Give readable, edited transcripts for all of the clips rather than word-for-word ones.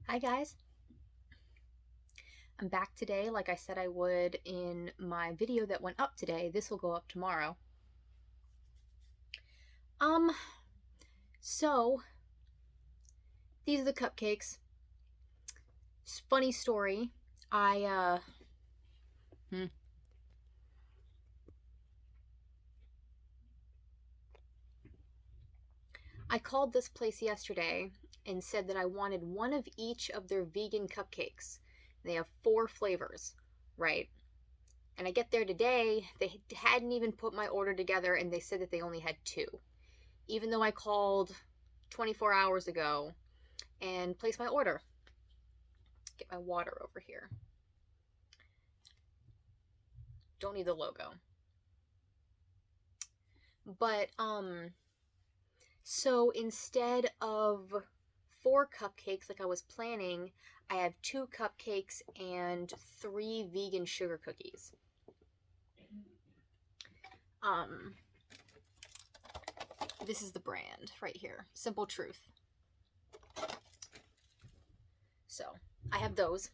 Hi guys, I'm back today like I said I would in my video that went up today. This will go up tomorrow. Um, so these are the cupcakes. Funny story. I hmm, I called this place yesterday and said that I wanted one of each of their vegan cupcakes. They have 4 flavors, right? And I get there today, they hadn't even put my order together and they said that they only had 2. Even though I called 24 hours ago and placed my order. Get my water over here. Don't need the logo. But so instead of 4 cupcakes like I was planning, I have 2 cupcakes and 3 vegan sugar cookies. Um this is the brand right here. Simple Truth. So, I have those.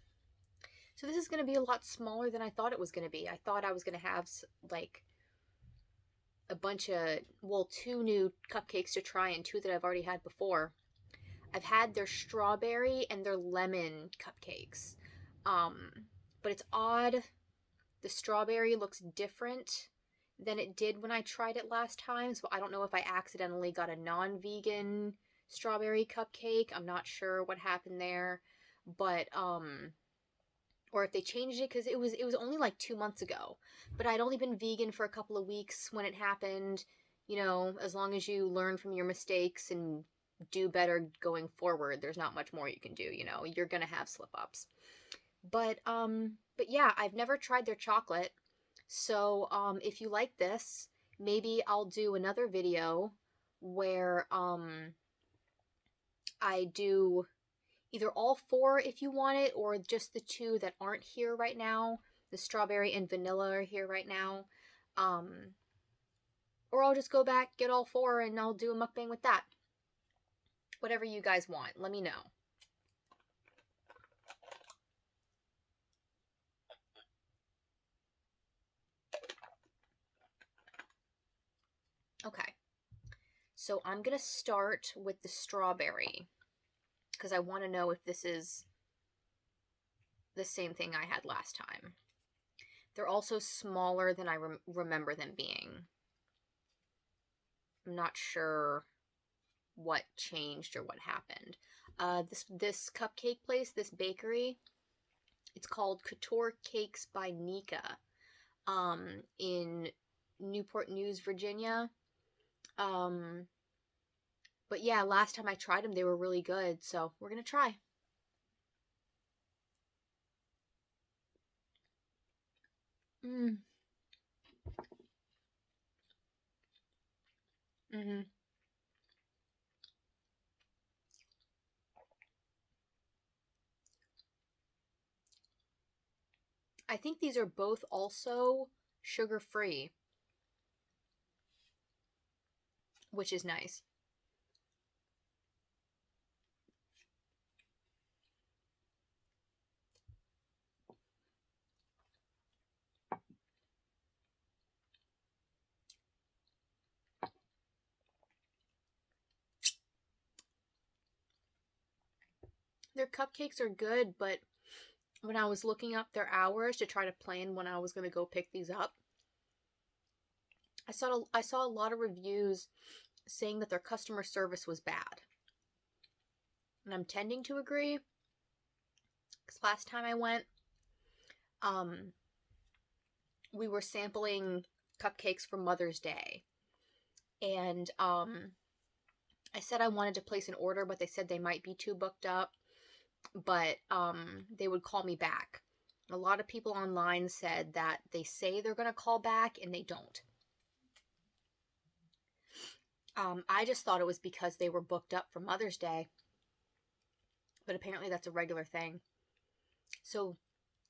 So this is going to be a lot smaller than I thought it was going to be. I thought I was going to have like a bunch of, well, 2 new cupcakes to try and 2 that I've already had before. I've had their strawberry and their lemon cupcakes. Um, but it's odd. The strawberry looks different than it did when I tried it last time. So I don't know if I accidentally got a non-vegan strawberry cupcake. I'm not sure what happened there. But or if they changed it, because it was only like 2 months ago. But I'd only been vegan for a couple of weeks when it happened. You know, as long as you learn from your mistakes and do better going forward, there's not much more you can do. You know, you're gonna have slip ups. But yeah, I've never tried their chocolate. So if you like this, maybe I'll do another video where I do either all 4 if you want it, or just the 2 that aren't here right now. The strawberry and vanilla are here right now. Um, or I'll just go back, get all 4, and I'll do a mukbang with that. Whatever you guys want, let me know. Okay, so I'm gonna start with the strawberry because I want to know if this is the same thing I had last time. They're also smaller than I remember them being. I'm not sure what changed or what happened. This cupcake place, this bakery, it's called Couture Cakes by Nika, in Newport News, Virginia. Um, but yeah, last time I tried them, they were really good. So we're gonna try. Mm. Mm-hmm. I think these are both also sugar free, which is nice. Their cupcakes are good, but when I was looking up their hours to try to plan when I was going to go pick these up, I saw a lot of reviews saying that their customer service was bad. And I'm tending to agree, because last time I went, um, we were sampling cupcakes for Mother's Day. And I said I wanted to place an order, but they said they might be too booked up. But they would call me back. A lot of people online said that they say they're going to call back and they don't. I just thought it was because they were booked up for Mother's Day, but apparently that's a regular thing. So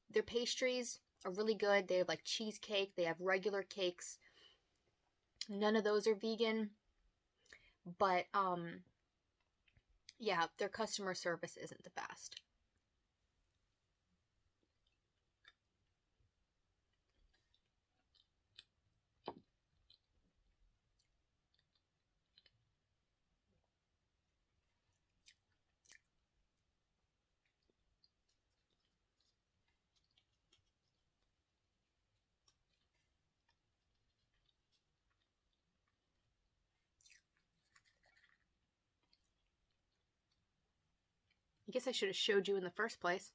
their pastries are really good. They have like cheesecake, they have regular cakes. None of those are vegan, but yeah, their customer service isn't the best. I guess I should have showed you in the first place.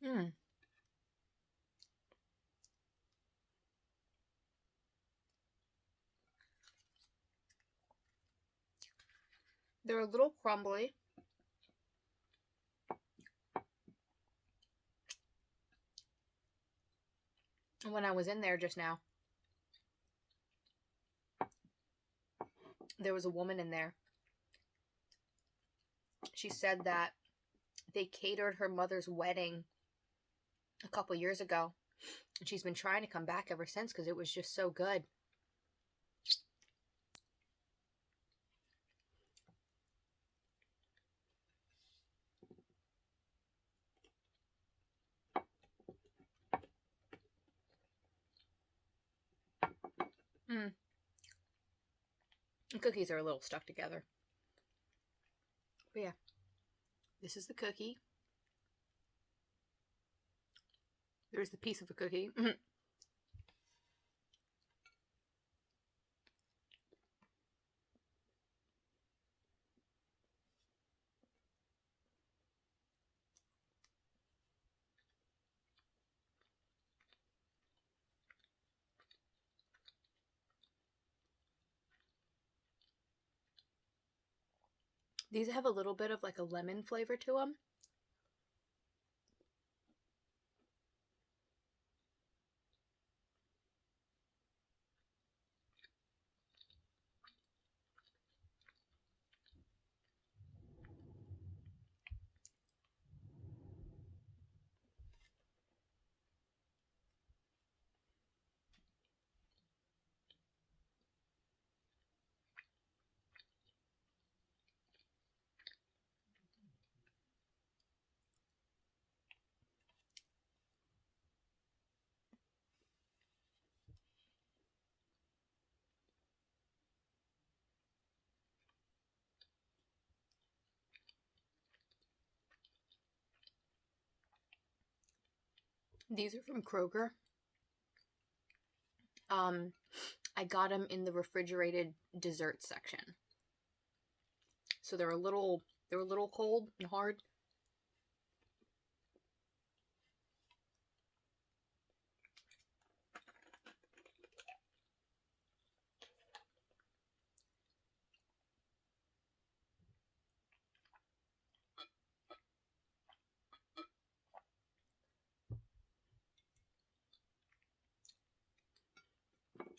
Mmm. They're a little crumbly. When I was in there just now, there was a woman in there. She said that they catered her mother's wedding a couple years ago. And she's been trying to come back ever since because it was just so good. Mm. The cookies are a little stuck together. But yeah, this is the cookie. There's the piece of a cookie. These have a little bit of like a lemon flavor to them. These are from Kroger. I got them in the refrigerated dessert section. So they're a little cold and hard.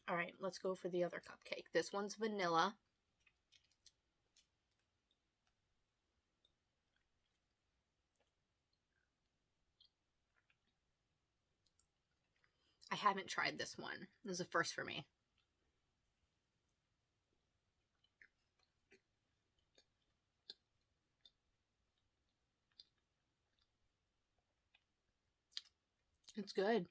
All right, let's go for the other cupcake. This one's vanilla. I haven't tried this one. This is a first for me. It's good.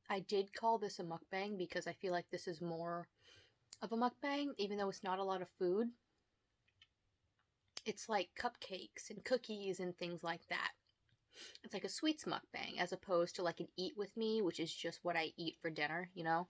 I did call this a mukbang because I feel like this is more of a mukbang, even though it's not a lot of food. It's like cupcakes and cookies and things like that. It's like a sweets mukbang as opposed to like an eat with me, which is just what I eat for dinner, you know?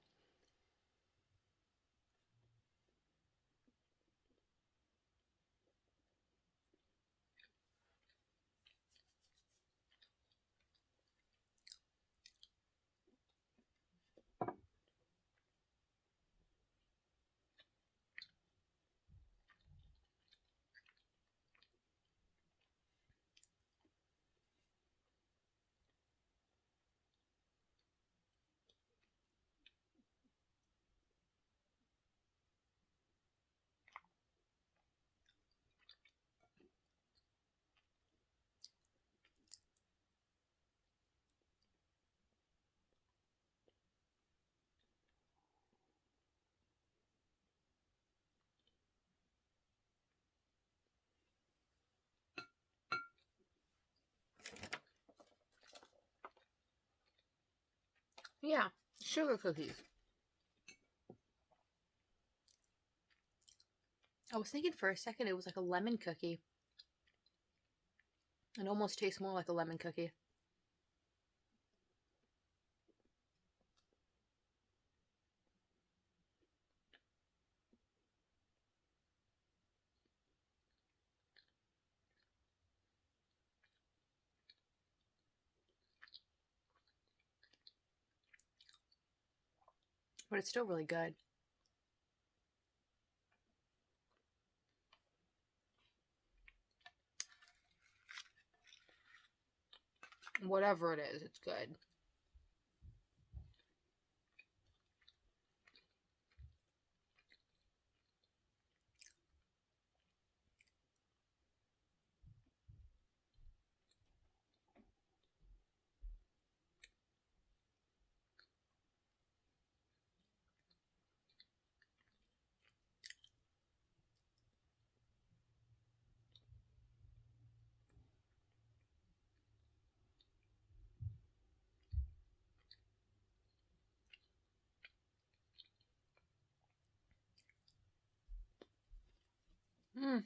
Yeah, sugar cookies. I was thinking for a second it was like a lemon cookie. It almost tastes more like a lemon cookie. But it's still really good. Whatever it is, it's good. Mm.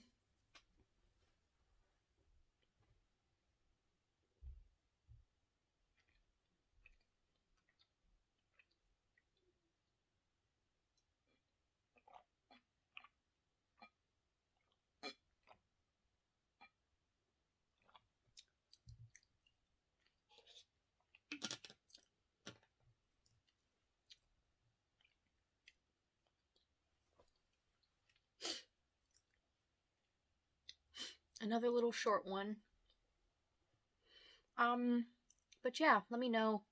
Another little short one. But yeah, let me know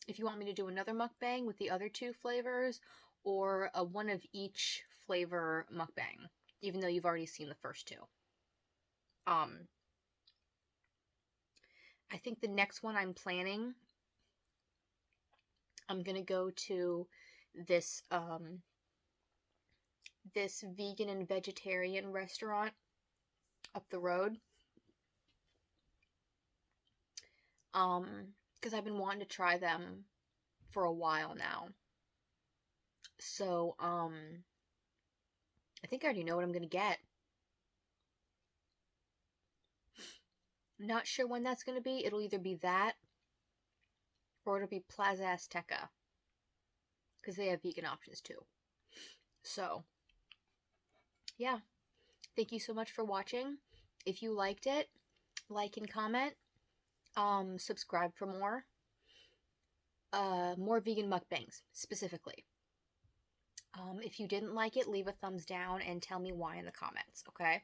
if you want me to do another mukbang with the other two flavors or a one of each flavor mukbang, even though you've already seen the first two. Um, I think the next one I'm planning, I'm gonna go to this this vegan and vegetarian restaurant up the road. Because I've been wanting to try them for a while now. So, I think I already know what I'm gonna get. Not sure when that's gonna be. It'll either be that or it'll be Plaza Azteca because they have vegan options too. So, yeah. Thank you so much for watching. If you liked it, like and comment. Subscribe for more. More vegan mukbangs, specifically. If you didn't like it, leave a thumbs down and tell me why in the comments, okay?